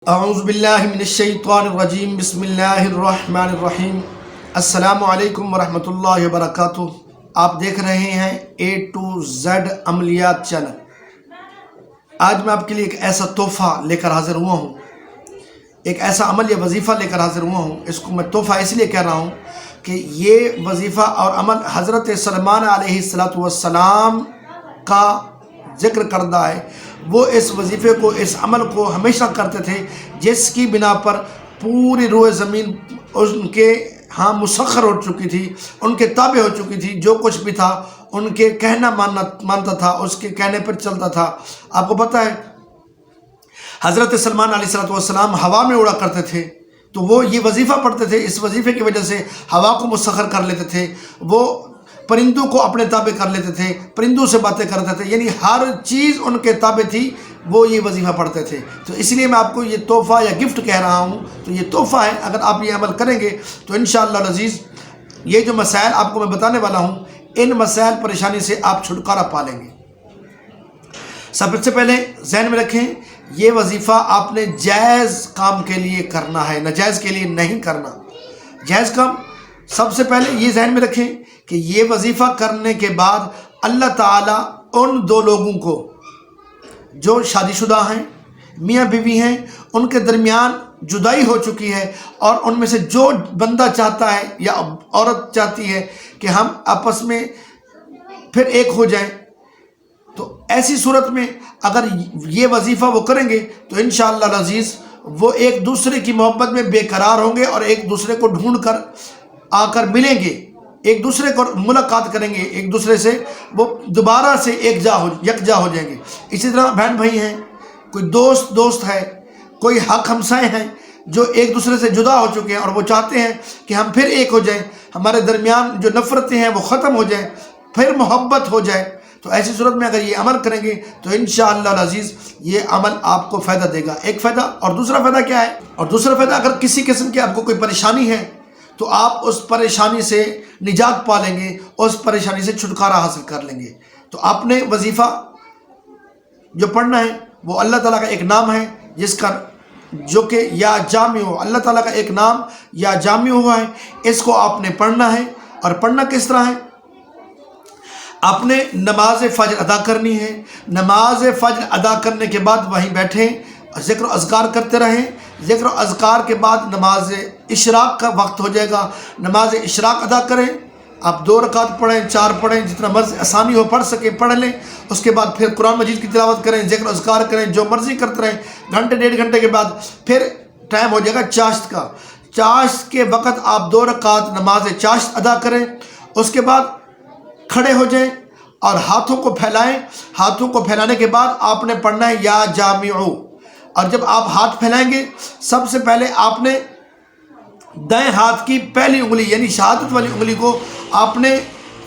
اعوذ باللہ من الشیطان الرجیم بسم اللہ الرحمن الرحیم السلام ورحمۃ اللہ وبرکاتہ۔ آپ دیکھ رہے ہیں A to Z عملیات چینل۔ آج میں آپ کے لیے ایک ایسا تحفہ لے کر حاضر ہوا ہوں، ایک ایسا عمل یا وظیفہ لے کر حاضر ہوا ہوں۔ اس کو میں تحفہ اس لیے کہہ رہا ہوں کہ یہ وظیفہ اور عمل حضرت سلمان علیہ السلام کا ذکر کردہ ہے۔ وہ اس وظیفے کو، اس عمل کو ہمیشہ کرتے تھے، جس کی بنا پر پوری روح زمین ان کے ہاں مسخر ہو چکی تھی، ان کے تابع ہو چکی تھی۔ جو کچھ بھی تھا ان کے کہنا مانتا تھا، اس کے کہنے پر چلتا تھا۔ آپ کو پتہ ہے حضرت سلمان علیہ السلام ہوا میں اڑا کرتے تھے، تو وہ یہ وظیفہ پڑھتے تھے۔ اس وظیفے کی وجہ سے ہوا کو مسخر کر لیتے تھے، وہ پرندوں کو اپنے تابع کر لیتے تھے، پرندوں سے باتیں کرتے تھے، یعنی ہر چیز ان کے تابع تھی۔ وہ یہ وظیفہ پڑھتے تھے۔ تو اس لیے میں آپ کو یہ تحفہ یا گفٹ کہہ رہا ہوں۔ تو یہ تحفہ ہے، اگر آپ یہ عمل کریں گے تو انشاءاللہ العزیز یہ جو مسائل آپ کو میں بتانے والا ہوں، ان مسائل پریشانی سے آپ چھٹکارا پا لیں گے۔ سب سے پہلے ذہن میں رکھیں، یہ وظیفہ آپ نے جائز کام کے لیے کرنا ہے، ناجائز کے لیے نہیں کرنا۔ جائز کام سب سے پہلے یہ ذہن میں رکھیں کہ یہ وظیفہ کرنے کے بعد اللہ تعالیٰ ان دو لوگوں کو جو شادی شدہ ہیں، میاں بیوی ہیں، ان کے درمیان جدائی ہو چکی ہے، اور ان میں سے جو بندہ چاہتا ہے یا عورت چاہتی ہے کہ ہم آپس میں پھر ایک ہو جائیں، تو ایسی صورت میں اگر یہ وظیفہ وہ کریں گے تو انشاءاللہ العزیز وہ ایک دوسرے کی محبت میں بے قرار ہوں گے، اور ایک دوسرے کو ڈھونڈ کر آ کر ملیں گے، ایک دوسرے کو ملاقات کریں گے، ایک دوسرے سے وہ دوبارہ سے یکجا ہو جائیں گے۔ اسی طرح بہن بھائی ہیں، کوئی دوست ہے، کوئی حق ہمسائے ہیں جو ایک دوسرے سے جدا ہو چکے ہیں اور وہ چاہتے ہیں کہ ہم پھر ایک ہو جائیں، ہمارے درمیان جو نفرتیں ہیں وہ ختم ہو جائیں، پھر محبت ہو جائے، تو ایسی صورت میں اگر یہ عمل کریں گے تو انشاءاللہ العزیز یہ عمل آپ کو فائدہ دے گا۔ ایک فائدہ، اور دوسرا فائدہ کیا ہے؟ اور دوسرا فائدہ، اگر کسی قسم کی آپ کو کوئی پریشانی ہے تو آپ اس پریشانی سے نجات پا لیں گے، اس پریشانی سے چھٹکارا حاصل کر لیں گے۔ تو آپ نے وظیفہ جو پڑھنا ہے وہ اللہ تعالیٰ کا ایک نام ہے، جس کا جو کہ یا جامع ہو، اللہ تعالیٰ کا ایک نام یا جامع ہوا ہے، اس کو آپ نے پڑھنا ہے۔ اور پڑھنا کس طرح ہے؟ آپ نے نماز فجر ادا کرنی ہے۔ نماز فجر ادا کرنے کے بعد وہیں بیٹھیں، ذکر و اذکار کرتے رہیں۔ ذکر و اذکار کے بعد نماز اشراق کا وقت ہو جائے گا، نماز اشراق ادا کریں۔ آپ 2 رکعت پڑھیں، 4 پڑھیں، جتنا مرضی آسانی ہو پڑھ سکیں پڑھ لیں۔ اس کے بعد پھر قرآن مجید کی تلاوت کریں، ذکر و اذکار کریں، جو مرضی کرتے رہیں۔ گھنٹے 1.5 گھنٹے کے بعد پھر ٹائم ہو جائے گا چاشت کا۔ چاشت کے وقت آپ 2 رکعت نماز چاشت ادا کریں۔ اس کے بعد کھڑے ہو جائیں اور ہاتھوں کو پھیلائیں۔ ہاتھوں کو پھیلانے کے بعد آپ نے پڑھنا ہے یا جامع۔ اور جب آپ ہاتھ پھیلائیں گے، سب سے پہلے آپ نے دائیں ہاتھ کی پہلی انگلی یعنی شہادت والی انگلی کو آپ نے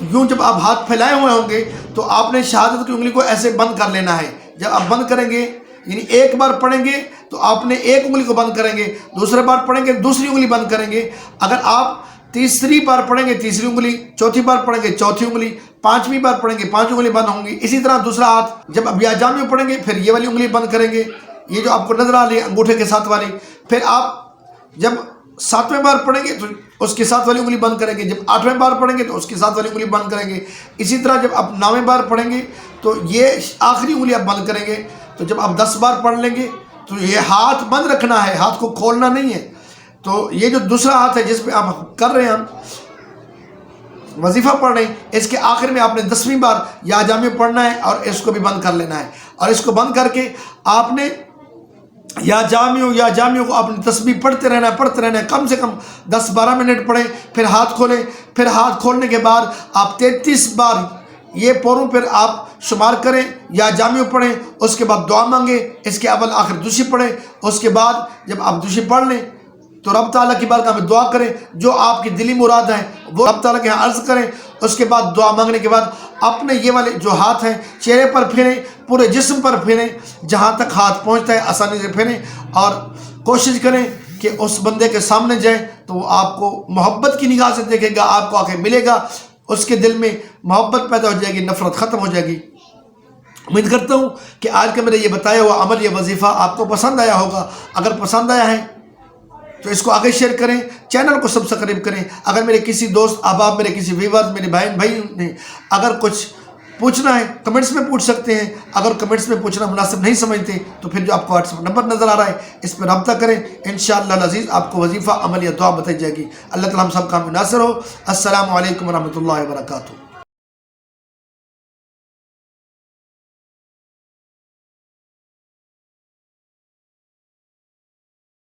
یوں، جب آپ ہاتھ پھیلائے ہوئے ہوں گے تو آپ نے شہادت کی انگلی کو ایسے بند کر لینا ہے۔ جب آپ بند کریں گے، یعنی ایک بار پڑھیں گے تو آپ نے ایک انگلی کو بند کریں گے، دوسرے بار پڑھیں گے دوسری انگلی بند کریں گے۔ اگر آپ تیسری بار پڑھیں گے تیسری انگلی، چوتھی بار پڑھیں گے چوتھی انگلی، 5ویں بار پڑھیں گے 5 انگلی بند ہوں گی۔ اسی طرح دوسرا ہاتھ جب اب یا جامع پڑھیں گے پھر یہ والی انگلی بند کریں گے، یہ جو آپ کو نظر آ رہی ہے انگوٹھے کے ساتھ والی۔ پھر آپ جب 7ویں بار پڑھیں گے تو اس کے ساتھ والی انگلی بند کریں گے، جب 8ویں بار پڑھیں گے تو اس کے ساتھ والی انگلی بند کریں گے۔ اسی طرح جب آپ 9ویں بار پڑھیں گے تو یہ آخری انگلی آپ بند کریں گے۔ تو جب آپ 10 بار پڑھ لیں گے تو یہ ہاتھ بند رکھنا ہے، ہاتھ کو کھولنا نہیں ہے۔ تو یہ جو دوسرا ہاتھ ہے جس پہ آپ کر رہے ہیں، ہم وظیفہ پڑھ رہے ہیں، اس کے آخر میں آپ نے 10ویں بار یا جامع پڑھنا ہے اور اس کو بھی بند کر لینا ہے۔ اور اس کو بند کر کے آپ نے یا جامع کو آپ نے تسبیح پڑھتے رہنا ہے، کم سے کم 10-12 منٹ پڑھیں۔ پھر ہاتھ کھولیں، پھر ہاتھ کھولنے کے بعد آپ 33 بار یہ پوروں پر آپ شمار کریں، یا جامع پڑھیں۔ اس کے بعد دعا مانگیں، اس کے اول آخر دوشی پڑھیں۔ اس کے بعد جب آپ دوشی پڑھ لیں تو رب تعالیٰ کی بارگاہ میں دعا کریں، جو آپ کی دلی مراد ہے وہ رب تعالیٰ کے یہاں عرض کریں۔ اس کے بعد دعا مانگنے کے بعد اپنے یہ والے جو ہاتھ ہیں چہرے پر پھیریں، پورے جسم پر پھیریں، جہاں تک ہاتھ پہنچتا ہے آسانی سے پھیریں، اور کوشش کریں کہ اس بندے کے سامنے جائیں تو وہ آپ کو محبت کی نگاہ سے دیکھے گا، آپ کو آ کے ملے گا، اس کے دل میں محبت پیدا ہو جائے گی، نفرت ختم ہو جائے گی۔ امید کرتا ہوں کہ آج کا میرا یہ بتایا ہوا عمل یا وظیفہ آپ کو پسند آیا ہوگا. اگر پسند آیا ہے تو اس کو آگے شیئر کریں, چینل کو سبسکرائب کریں. اگر میرے کسی دوست احباب, میرے کسی ویورز, میرے بہن بھائی نے اگر کچھ پوچھنا ہے کمنٹس میں پوچھ سکتے ہیں. اگر کمنٹس میں پوچھنا مناسب نہیں سمجھتے تو پھر جو آپ کو واٹس ایپ نمبر نظر آ رہا ہے اس پہ رابطہ کریں. انشاءاللہ العزیز آپ کو وظیفہ, عمل یا دعا بتائی جائے گی. اللہ تعالیٰ ہم سب کا ناصر ہو. السلام علیکم ورحمۃ اللہ وبرکاتہ.